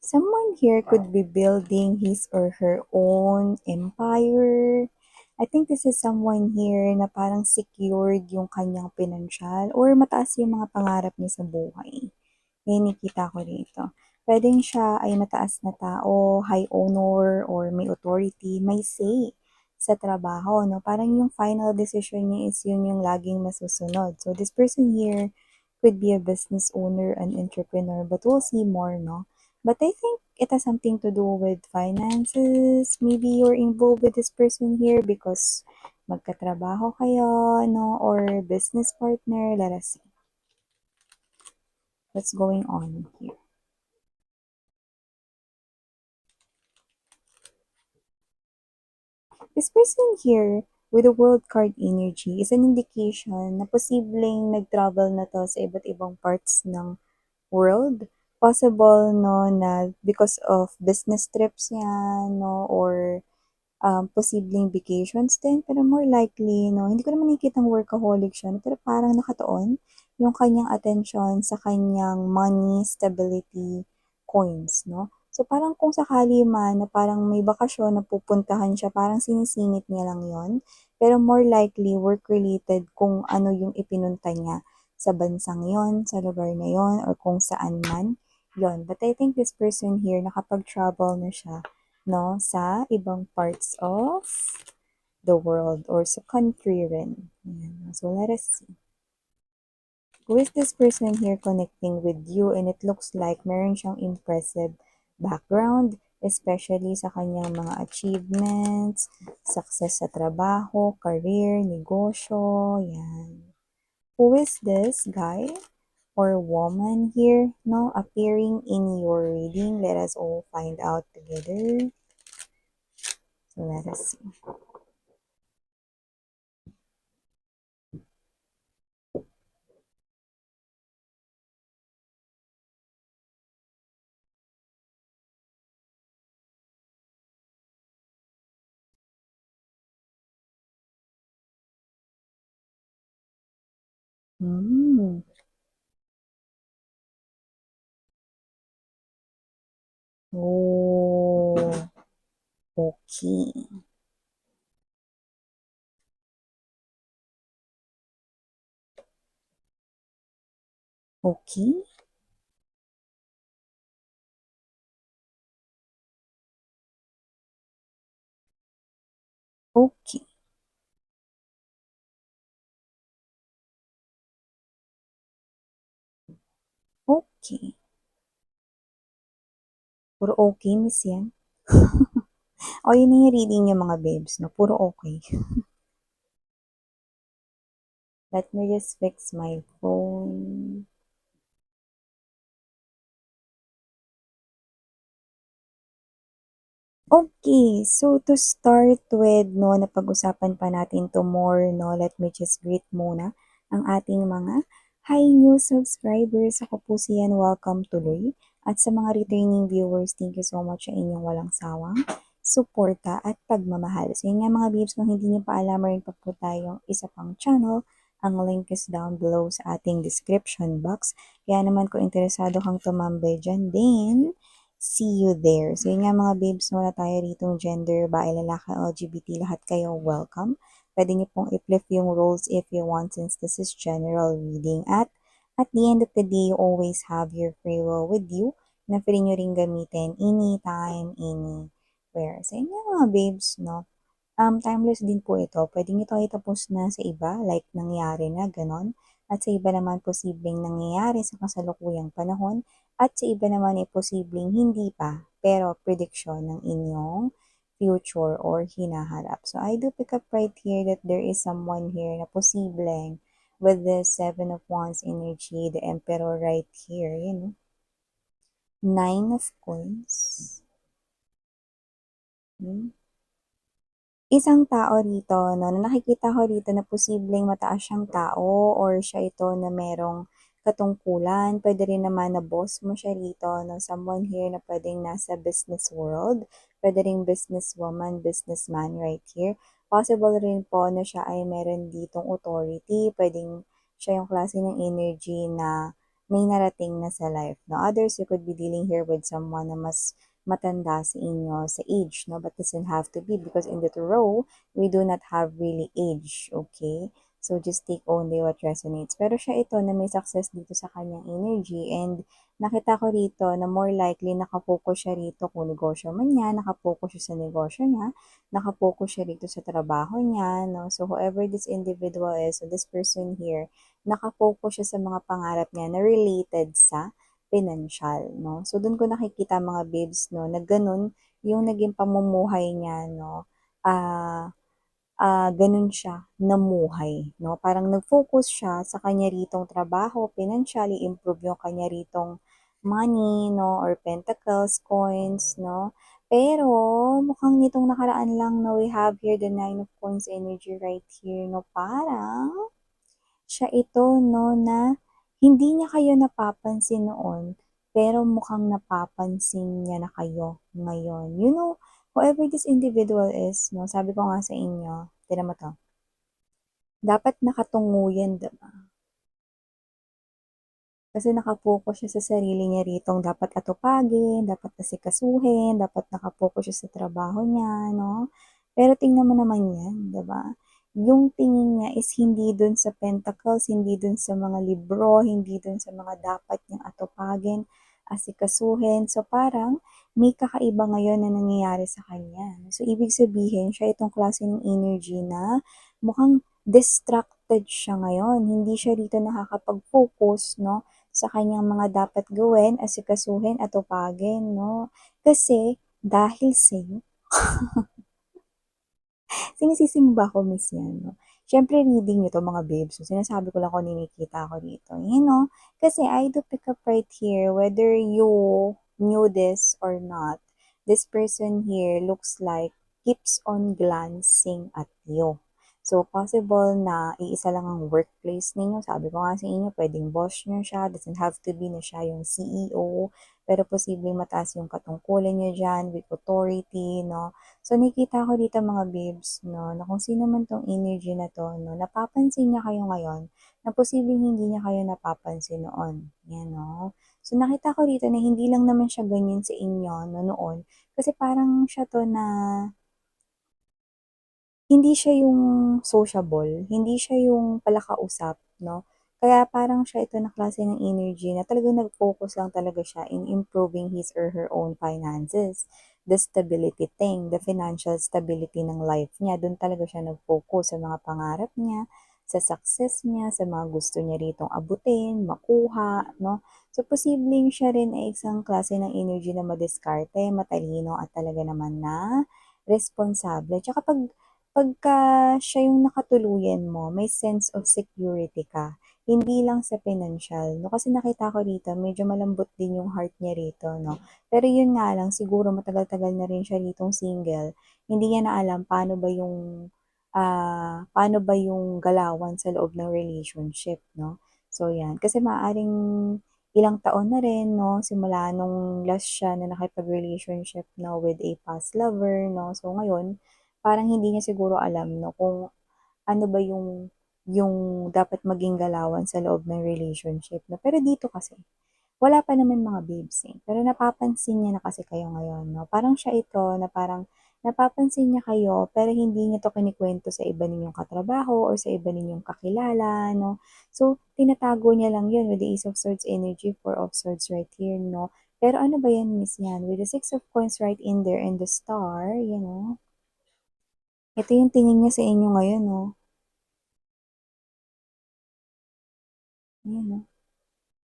Someone here could be building his or her own empire. I think this is someone here na parang secured yung kanyang pinansyal or mataas yung mga pangarap niya sa buhay. Yan nakita ko dito. Pwedeng siya ay mataas na tao, high honor, or may authority, may say sa trabaho, no? Parang yung final decision niya is yun yung laging masusunod. So this person here could be a business owner, an entrepreneur, but we'll see more, no? But I think it has something to do with finances. Maybe you're involved with this person here because magkatrabaho kayo, no? Or business partner. Let us see what's going on here. This person here with the world card energy is an indication na posibleng nag-travel na to sa iba't ibang parts ng world. Possible, no, na because of business trips yan, no, or posibleng vacations din, pero more likely, no, hindi ko naman nakikitang workaholic siya, no, pero parang nakatuon yung kanyang attention sa kanyang money stability coins, no. So, parang kung sakali man na parang may bakasyon na pupuntahan siya, parang sinisingit niya lang yon. Pero more likely, work-related kung ano yung ipinunta niya sa bansang yon, sa lugar na yon, or kung saan man yon. But I think this person here, nakapag-travel na siya, no, sa ibang parts of the world or sa country rin. Ayan. So, let us see. Who is this person here connecting with you? And it looks like meron siyang impressive background, especially sa kanyang mga achievements, success sa trabaho, career, negosyo, yan. Who is this guy or woman here, no, appearing in your reading? Let us all find out together. So, let us see. Hmm. Oh, okay. Okay. Okay. Okay. Puro okay, miss yan. O, yun na yung reading niyo mga babes, no? Puro okay. Let me just fix my phone. Okay, so to start with, no, napag-usapan pa natin to more, no, let me just greet muna ang ating mga hi new subscribers. Ako po si Yan, welcome tuloy. At sa mga returning viewers, thank you so much sa inyong walang sawang suporta at pagmamahal. So yun nga mga babes, kung hindi niyo pa alam, meron pa po tayong isa pang channel. Ang link is down below sa ating description box. Kaya naman kung interesado kang tumambay dyan din, see you there. So, yun nga mga babes, wala tayo rito gender, babae, lalaki, LGBT, lahat kayo welcome. Pwede niyo pong i-flip yung roles if you want since this is general reading. At the end of the day, you always have your free will with you na free nyo rin gamitin anytime, anywhere. So, yun nga mga babes, no? Timeless din po ito. Pwede nyo ito itapos na sa iba, like nangyari na, ganon. At sa iba naman, posibleng nangyayari sa kasalukuyang panahon. At sa iba naman ay posibleng hindi pa, pero prediction ng inyong future or hinaharap. So, I do pick up right here that there is someone here na posibleng with the Seven of Wands energy, the Emperor right here, you know. Nine of Coins. Hmm? Isang tao rito, no, na nakikita ko rito na posibleng mataas siyang tao or siya ito na merong katungkulan. Pwede rin naman na boss mo siya rito, no, someone here na pwedeng nasa business world. Pwede rin businesswoman, businessman right here. Possible rin po na siya ay meron ditong authority. Pwedeng siya yung klase ng energy na may narating na sa life, no? Others, you could be dealing here with someone na mas matanda sa inyo sa age, no? But doesn't have to be because in the tarot, we do not have really age, okay? So, just take only what resonates. Pero siya ito na may success dito sa kanyang energy and nakita ko rito na more likely nakapokus siya rito kung negosyo man niya, nakapokus siya sa negosyo niya, nakapokus siya rito sa trabaho niya, no? So, whoever this individual is, so this person here, nakapokus siya sa mga pangarap niya na related sa financial, no? So, doon ko nakikita mga babes, no, na ganun yung naging pamumuhay niya, no? Ganun siya namuhay, no? Parang nag-focus siya sa kanya ritong trabaho, financially, improve yung kanya ritong money, no? Or pentacles, coins, no? Pero, mukhang nitong nakaraan lang na we have here the Nine of Coins energy right here, no? Parang, siya ito, no, na hindi niya kayo napapansin noon, pero mukhang napapansin niya na kayo ngayon. You know, whoever this individual is, no, sabi ko nga sa inyo, tira mo to, dapat nakatungo yan, diba? Kasi nakapokus siya sa sarili niya ritong dapat atupagin, dapat asikasuhin, dapat nakapokus siya sa trabaho niya, no? Pero tingnan mo naman yan, di ba? Yung tingin niya is hindi dun sa pentacles, hindi dun sa mga libro, hindi dun sa mga dapat niyang atupagin, asikasuhin. So parang may kakaiba ngayon na nangyayari sa kanya. So ibig sabihin, siya itong klase ng energy na mukhang distracted siya ngayon. Hindi siya dito nakakapag-focus, no? Sa kanyang mga dapat gawin, asikasuhin at tupagin, no? Kasi, dahil sa'yo, sinisisi mo ba ako, miss yan, no? Siyempre, reading nyo to, mga babes. So, sinasabi ko lang kung nakikita ko dito. You know, kasi I do pick up right here, whether you knew this or not, this person here looks like keeps on glancing at you. So, possible na iisa lang ang workplace ninyo. Sabi ko nga sa inyo, pwedeng boss nyo siya. Doesn't have to be na siya yung CEO. Pero posibleng mataas yung katungkulan nyo dyan with authority, no? So, nakikita ko dito mga babes, no, na kung sino man tong energy na to, no, napapansin niya kayo ngayon, na posibleng hindi niya kayo napapansin noon. Yan, no? So, nakita ko dito na hindi lang naman siya ganyan sa inyo, no, noon. Kasi parang siya to na hindi siya yung sociable, hindi siya yung palakausap, no? Kaya parang siya ito na klase ng energy na talagang nag-focus lang talaga siya in improving his or her own finances. The stability thing, the financial stability ng life niya. Doon talaga siya nag-focus sa mga pangarap niya, sa success niya, sa mga gusto niya ritong abutin, makuha, no? So, posibleng siya rin ay isang klase ng energy na madiskarte, matalino at talaga naman na responsable. Tsaka pagka siya yung nakatuluyan mo, may sense of security ka. Hindi lang sa financial, no? Kasi nakita ko rito, medyo malambot din yung heart niya rito, no? Pero yun nga lang, siguro matagal-tagal na rin siya ritong single. Hindi niya na alam paano ba yung galawan sa loob ng relationship, no? So, yan. Kasi maaring ilang taon na rin, no? Simula nung last siya na nakipag-relationship, no, with a past lover, no? So, ngayon, parang hindi niya siguro alam, no, kung ano ba yung dapat maging galawan sa loob ng relationship, no? Pero dito kasi, wala pa naman mga babes, eh. Pero napapansin niya na kasi kayo ngayon, no? Parang siya ito na parang napapansin niya kayo, pero hindi niya to kinikwento sa iba ninyong katrabaho or sa iba ninyong kakilala, no? So, tinatago niya lang yun with the Ace of Swords energy, Four of Swords right here, no? Pero ano ba yan, miss yan? With the Six of Coins right in there and the Star, you know? Ito yung tingin niya sa inyo ngayon, no? Ayan, no?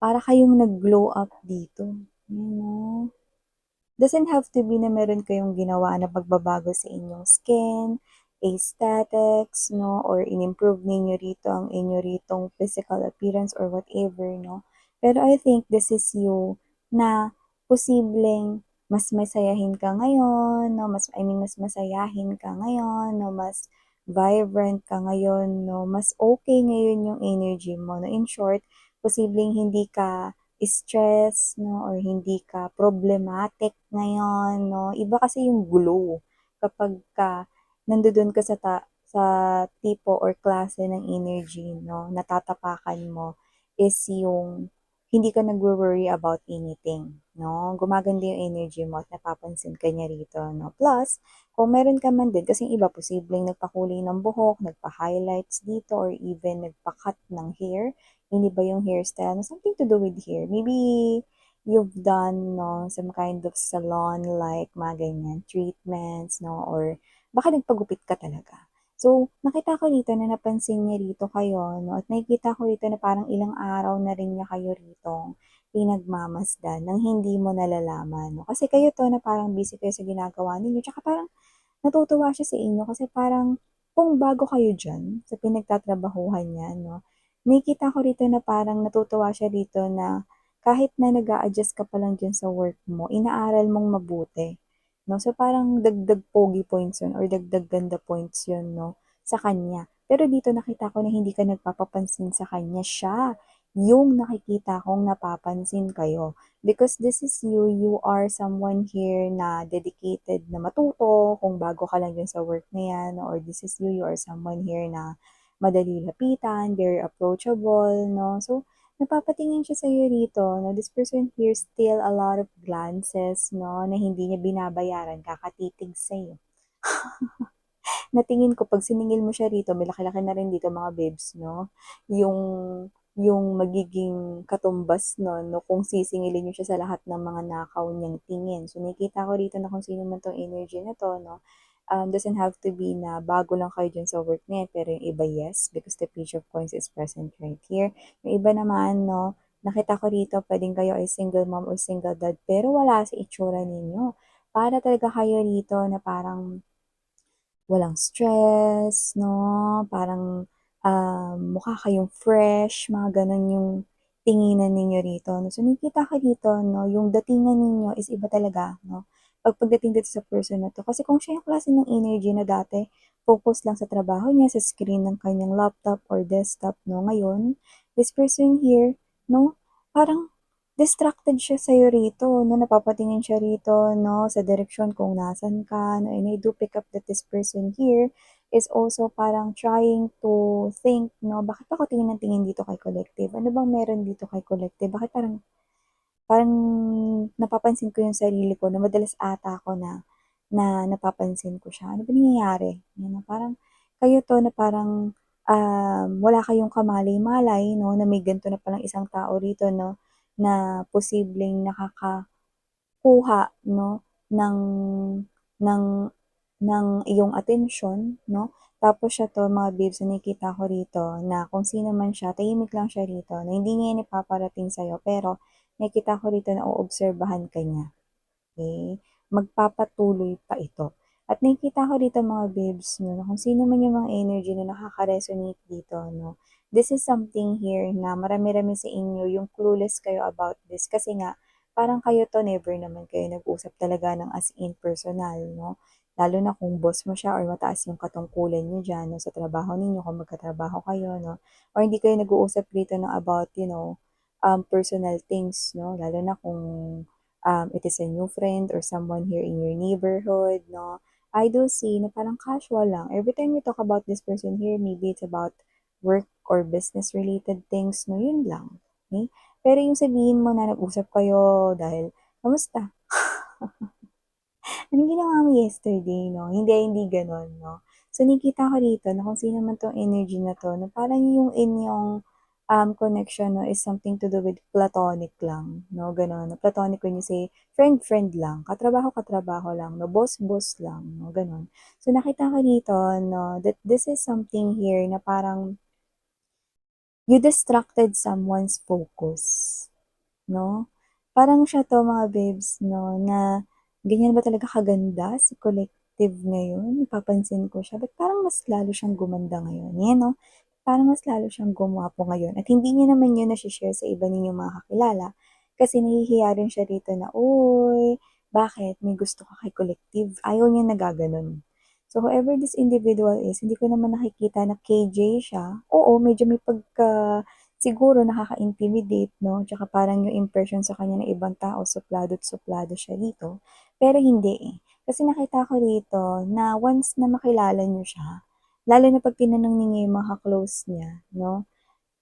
Para kayong nag-glow up dito. Ayan, no? Doesn't have to be na meron kayong ginawa na pagbabago sa inyong skin, aesthetics, no? Or in-improve ninyo rito ang inyo ritong physical appearance or whatever, no? Pero I think this is you na posibleng mas masayahin ka ngayon, no? Mas masayahin ka ngayon, no? Mas vibrant ka ngayon, no? Mas okay ngayon yung energy mo, no? In short, posibleng hindi ka stress, no, or hindi ka problematic ngayon, no. Iba kasi yung glow kapag nandoon ka sa tipo or klase ng energy, no, natatapakan mo is yung hindi ka nagwo-worry about anything, 'no? Gumaganda yung energy mo at napapansin ka niya rito, 'no? Plus, kung meron ka man din kasing iba posibleng nagpakulay ng buhok, nagpa-highlights dito or even nagpa-cut ng hair, iniba yung hairstyle na something to do with hair. Maybe you've done, 'no, some kind of salon like mga ganyan, treatments, 'no, or baka nagpagupit ka talaga. So, nakita ko rito na napansin niya rito kayo 'no, at nakikita ko rito na parang ilang araw na rin niya kayo ritong pinagmamasdan ng hindi mo nalalaman 'no. Kasi kayo 'to na parang busy kayo sa ginagawa ninyo tsaka parang natutuwa siya sa inyo kasi parang kung bago kayo diyan sa pinagtatrabahuhan niya 'no, nakikita ko rito na parang natutuwa siya rito na kahit na nag-a-adjust ka pa lang diyan sa work mo, inaaral mong mabuti 'no. So, parang dagdag pogi points 'yun or dagdag ganda points 'yun 'no, sa kanya. Pero dito nakita ko na hindi ka nagpapapansin sa kanya, siya yung nakikita kong napapansin kayo. Because this is you, you are someone here na dedicated na matuto kung bago ka lang dyan sa work na yan, or this is you, you are someone here na madali lapitan, very approachable, no? So, napapatingin siya sa'yo rito, no? This person here still a lot of glances, no? Na hindi niya binabayaran, kakatitig sa'yo. Natingin ko 'pag siningil mo siya rito, may laki-laki na rin dito mga babes 'no, yung yung magiging katumbas nun 'no, kung sisingilin niyo siya sa lahat ng mga nakaw niyang tingin. So, nakikita ko rito na kung sino man 'tong energy na 'to 'no, doesn't have to be na bago lang kayo diyan sa work na yan, pero yung iba yes, because the page of coins is present right here. Yung iba naman 'no, nakita ko rito puwedeng kayo ay single mom or single dad, pero wala sa itsura ninyo. Para talaga kayo rito na parang walang stress 'no, parang, mukha kayong fresh, mga gano'n yung tinginan ninyo rito 'no. So, nakikita ko dito 'no, yung datingan ninyo is iba talaga 'no, pagdating dito sa person na 'to. Kasi kung siya yung klase ng energy na dati focus lang sa trabaho niya, sa screen ng kanyang laptop or desktop 'no, ngayon, this person here 'no, parang distracted siya sa'yo rito 'no, napapatingin siya rito 'no, sa direksyon kung nasaan ka 'no, and I do pick up that this person here is also parang trying to think 'no, bakit ako tingin ng tingin dito kay Collective? Ano bang meron dito kay Collective? Bakit parang parang napapansin ko yung sarili ko na madalas ata ako na na napapansin ko siya. Ano ba nangyayari? Yun na parang kayo 'to na parang, wala kayong kamalay-malay 'no, na may ganito na palang isang tao rito 'no, na posibleng nakakakuha 'no, ng ng ng iyong atensyon 'no. Tapos siya 'to mga babes na nakikita ko rito na kung sino man siya, tahimik lang siya rito na hindi niya yan ipaparating sa'yo pero nakikita ko rito na oobserbahan ka niya. Okay, magpapatuloy pa ito. At nakikita ko dito mga babes 'no, na kung sino man yung mga energy na nakaka-resonate dito 'no, this is something here na marami-rami sa inyo yung clueless kayo about this kasi nga parang kayo 'to never naman kayo nag-usap talaga ng as in personal 'no. Lalo na kung boss mo siya or mataas yung katungkulan niyo diyan 'no, sa trabaho ninyo kung magkatrabaho kayo 'no, or hindi kayo nag-uusap dito ng about personal things 'no, lalo na kung it is a new friend or someone here in your neighborhood, no? I do see na parang casual lang. Every time you talk about this person here, maybe it's about work or business related things, no? Yun lang. Okay? Pero yung sabihin mo na nag-usap kayo dahil, kamusta? Anong ginawa mo yesterday 'no, hindi gano'n 'no. So nakikita ko rito na kung sino man 'tong energy na 'to na parang yung inyong, connection 'no is something to do with platonic lang 'no, gano'n. Platonic when you say friend-friend lang, katrabaho-katrabaho lang 'no, boss-boss lang 'no, gano'n. So nakita ko dito 'no that this is something here na parang you distracted someone's focus. 'No? Parang siya 'to mga babes 'no, na ganyan ba talaga kaganda si Collective ngayon, napapansin ko siya, ba't parang mas lalo siyang gumanda ngayon, 'yan 'no? Parang mas lalo siyang gumwapo ngayon at hindi niya naman 'yun nashi-share sa iba ninyong mga kakilala, kasi nahihiya rin siya rito na, "Uy, bakit may gusto ka kay Collective?" Ayaw niya nagaganon. So, whoever this individual is, hindi ko naman nakikita na KJ siya. Oo, medyo may siguro nakaka-intimidate 'no, tsaka parang yung impression sa kanya ng ibang tao suplado't suplado siya dito, pero hindi, eh. Kasi nakita ko rito na once na makilala niyo siya, lalo na 'pag tinanong ninyo yung mga ka-close niya 'no,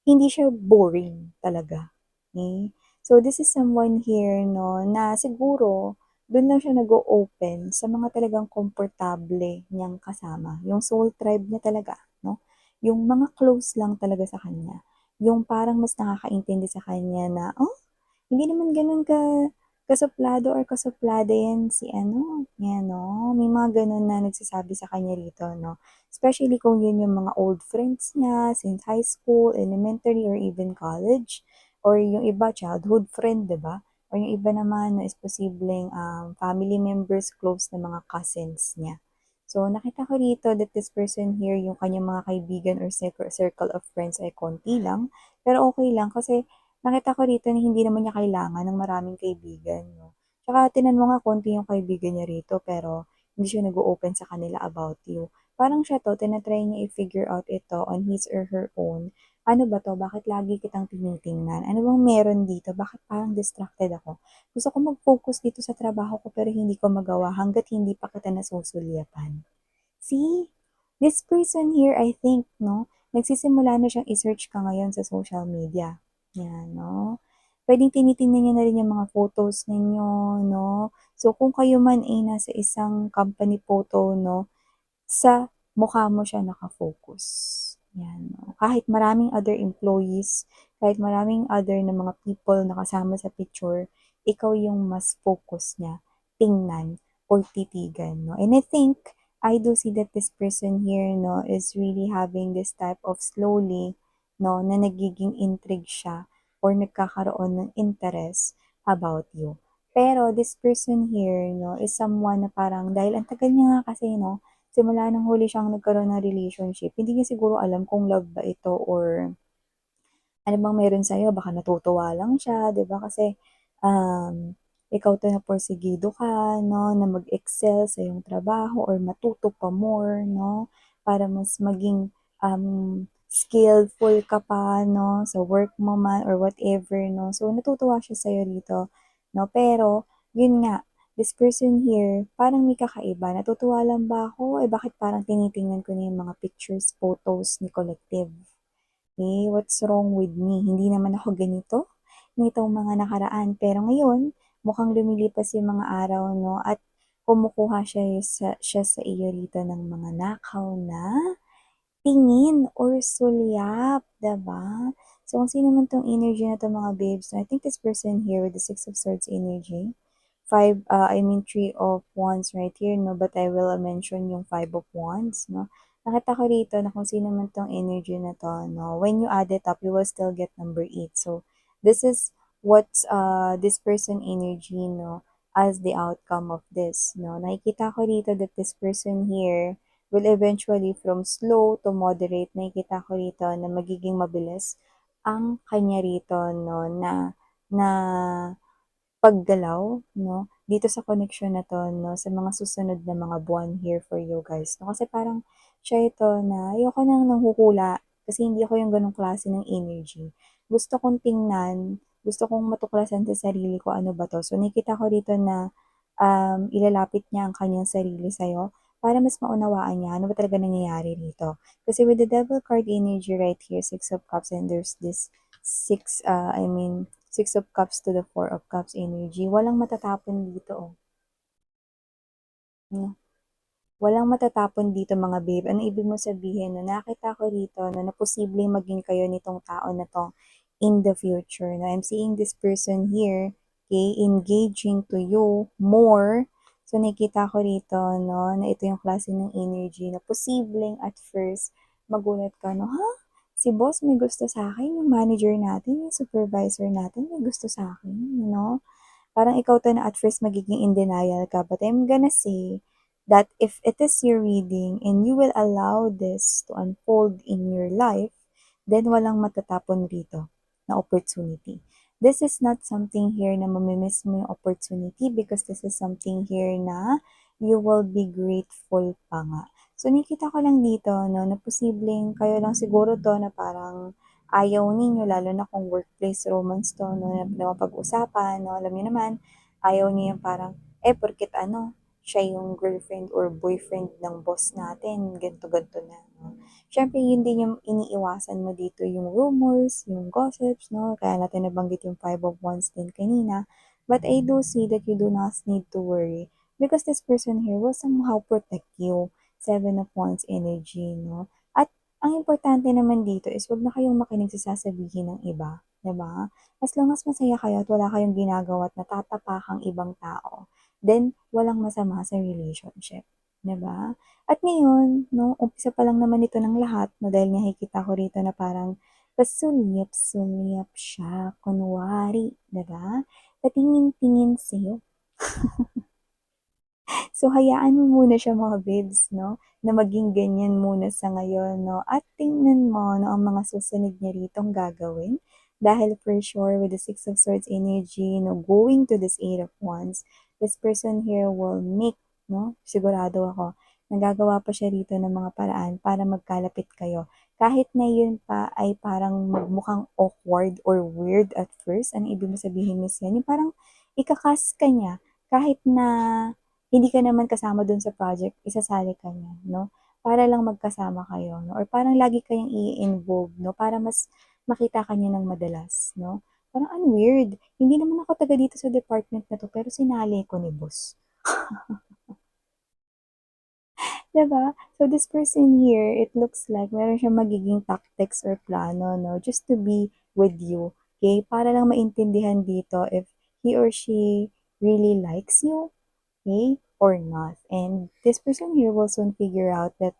hindi siya boring talaga, eh. So, this is someone here 'no, na siguro dun lang siya nag-o-open sa mga talagang komportable niyang kasama, yung soul tribe niya talaga 'no, yung mga close lang talaga sa kanya, yung parang mas nakakaintindi sa kanya na, "Oh, hindi naman gano'n kasuplado or kasuplada 'yan si ano, 'yan 'no." May mga gano'n na nagsasabi sa kanya rito 'no. Especially kung 'yun yung mga old friends niya since high school, elementary, or even college, or yung iba childhood friend, 'di ba? Or yung iba naman na is posibleng, family members, close na mga cousins niya. So, nakita ko rito that this person here, yung kanyang mga kaibigan or circle of friends ay konti lang, pero okay lang kasi nakita ko rito na hindi naman niya kailangan ng maraming kaibigan 'no. Tsaka tingnan mo nga konti yung kaibigan niya rito pero hindi siya nag-o-open sa kanila about you. Parang siya 'to tina-try niya i-figure out ito on his or her own. Ano ba 'to, bakit lagi kitang tinitingnan? Ano bang meron dito, bakit parang distracted ako? Gusto ko mag-focus dito sa trabaho ko pero hindi ko magawa hangga't hindi pa kita nasusulyapan. See, this person here I think 'no, nagsisimula na siyang i-search ka ngayon sa social media, 'yan 'no. Puwedeng tinitingnan niya na rin yung mga photos ninyo 'no. So kung kayo man ay nasa isang company photo 'no, sa mukha mo siya naka-focus, 'yan 'no. Kahit maraming other employees, kahit maraming other na mga people na kasama sa picture, ikaw yung mas focus niya tingnan or titigan 'no. And I think, I do see that this person here 'no, is really having this type of slowly 'no, na nagiging intrigue siya or nagkakaroon ng interest about you. Pero this person here 'no, is someone na parang dahil ang tagal niya nga kasi 'no, simula nung huli siyang nagkaroon ng relationship, hindi niya siguro alam kung love ba ito or ano bang meron sa'yo, baka natutuwa lang siya, 'di ba? Kasi, um, ikaw 'to na porsigido ka 'no, na mag-excel sa iyong trabaho or matuto pa more 'no, para mas maging, skillful ka pa 'no, sa work mo man or whatever 'no. So, natutuwa siya sa'yo dito 'no, pero yun nga, this person here parang may kakaiba, natutuwa lang ba ako, eh, bakit parang tinitingnan ko na yung mga pictures, photos ni Collective? Eh, what's wrong with me? Hindi naman ako ganito nitong mga nakaraan. Pero ngayon, mukhang lumilipas yung mga araw 'no, at kumukuha siya sa iyo rito ng mga nakaw na tingin or sulyap, 'di ba? So, kung sino man 'tong energy na 'to mga babes, I think this person here with the Six of Swords energy, Three of Wands right here 'no, but I will mention yung Five of Wands 'no. Nakita ko rito na kung sino man 'tong energy na 'to 'no, when you add it up, you will still get number 8. So, this is what's, this person energy 'no, as the outcome of this 'no. Nakikita ko rito that this person here will eventually from slow to moderate, nakikita ko rito na magiging mabilis ang kanya rito 'no, na na paggalaw 'no, dito sa connection na 'to 'no, sa mga susunod na mga buwan here for you guys 'no. Kasi parang siya ito na ayoko ng nanghuhula kasi hindi ako yung gano'ng klase ng energy. Gusto kong tingnan, gusto kong matuklasan sa sarili ko ano ba 'to. So nakikita ko rito na, ilalapit niya ang kanyang sarili sa'yo para mas maunawaan niya ano ba talaga nangyayari rito. Kasi with the Devil card energy right here, Six of Cups, and there's this Six of Cups to the Four of Cups energy, walang matatapon dito, oh, 'no. Walang matatapon dito mga babe. Ano ibig mong sabihin 'no, nakita ko rito 'no, na posibleng maging kayo nitong tao na 'to in the future 'no. I'm seeing this person here, okay, engaging to you more. So, nakikita ko rito 'no, na ito yung klase ng energy na posibleng at first magulat ka 'no, "Ha? Si boss may gusto sa'kin, yung manager natin, yung supervisor natin may gusto sa'kin," you know? Parang ikaw 'to na at first magiging in denial ka, but I'm gonna say that if it is your reading and you will allow this to unfold in your life, then walang matatapon rito na opportunity. This is not something here na mamimiss mo yung opportunity because this is something here na you will be grateful pa nga. So, nakikita ko lang dito, no, na posibleng kayo lang siguro to na parang ayaw ninyo, lalo na kung workplace romance 'to 'no, na mapag-usapan 'no, alam niyo naman, ayaw niyo yung parang, eh, porket ano, siya yung girlfriend or boyfriend ng boss natin, ganito-ganito na 'no. Siyempre yun din yung iniiwasan mo dito, yung rumors, yung gossips, 'no? Kaya natin nabanggit yung Five of Wands din kanina. But I do see that you do not need to worry because this person here will somehow protect you. Seven of Wands energy, 'no? At ang importante naman dito is wag na kayong makinig sa sasabihin ng iba, 'di ba? As long as masaya kayo at wala kayong ginagawa at natatapakang ibang tao, then walang masama sa relationship, 'di ba? At ngayon, 'no, umpisa pa lang naman ito ng lahat 'no, dahil nakikita ko rito na parang pasulyap-sulyap siya kunwari, 'di ba? Patingin-tingin sa'yo. So, hayaan mo muna siya mga babes, 'no, na maging ganyan muna sa ngayon, 'no, at tingnan mo 'no, ang mga susunod niya ritong gagawin. Dahil for sure with the Six of Swords energy, 'no, going to this Eight of Wands, this person here will make, 'no, sigurado ako, nagagawa pa siya rito ng mga paraan para magkalapit kayo. Kahit na yun pa ay parang magmukhang awkward or weird at first, ano ibig mo sabihin, Miss yan? Yung parang ika-cast ka niya kahit na hindi ka naman kasama dun sa project, isasali ka niya, 'no? Para lang magkasama kayo, 'no? Or parang lagi kayong i-involve, 'no? Para mas makita ka niya ng madalas, 'no? Parang ang weird. Hindi naman ako taga dito sa department na 'to, pero sinali ko ni boss. 'Di ba? So this person here, it looks like meron siyang magiging tactics or plano, 'no? Just to be with you, okay? Para lang maintindihan dito if he or she really likes you, okay, or not. And this person here will soon figure out that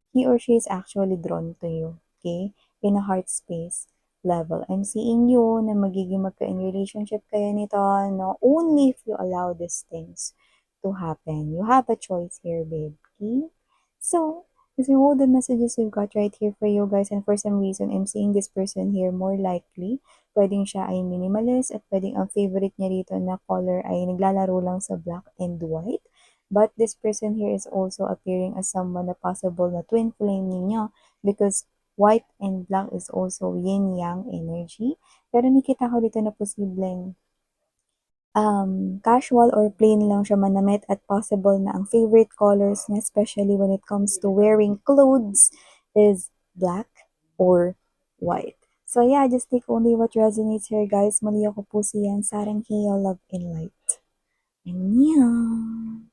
he or she is actually drawn to you, okay, in a heart space level. I'm seeing you na magiging magka-in relationship kayo nito, no, only if you allow these things to happen. You have a choice here, babe, okay? So, these are all the messages we've got right here for you guys, and for some reason, I'm seeing this person here more likely. Pwedeng siya ay minimalist at pwedeng ang favorite niya rito na color ay naglalaro lang sa black and white. But this person here is also appearing as someone na possible na twin flame ninyo because white and black is also yin-yang energy. Pero nakita ko dito na posibleng casual or plain lang siya manamit at possible na ang favorite colors niya, especially when it comes to wearing clothes, is black or white. So yeah, just take only what resonates here, guys. Mali ako po siyan. Sarang Hiya, Love and Light. Annyeong!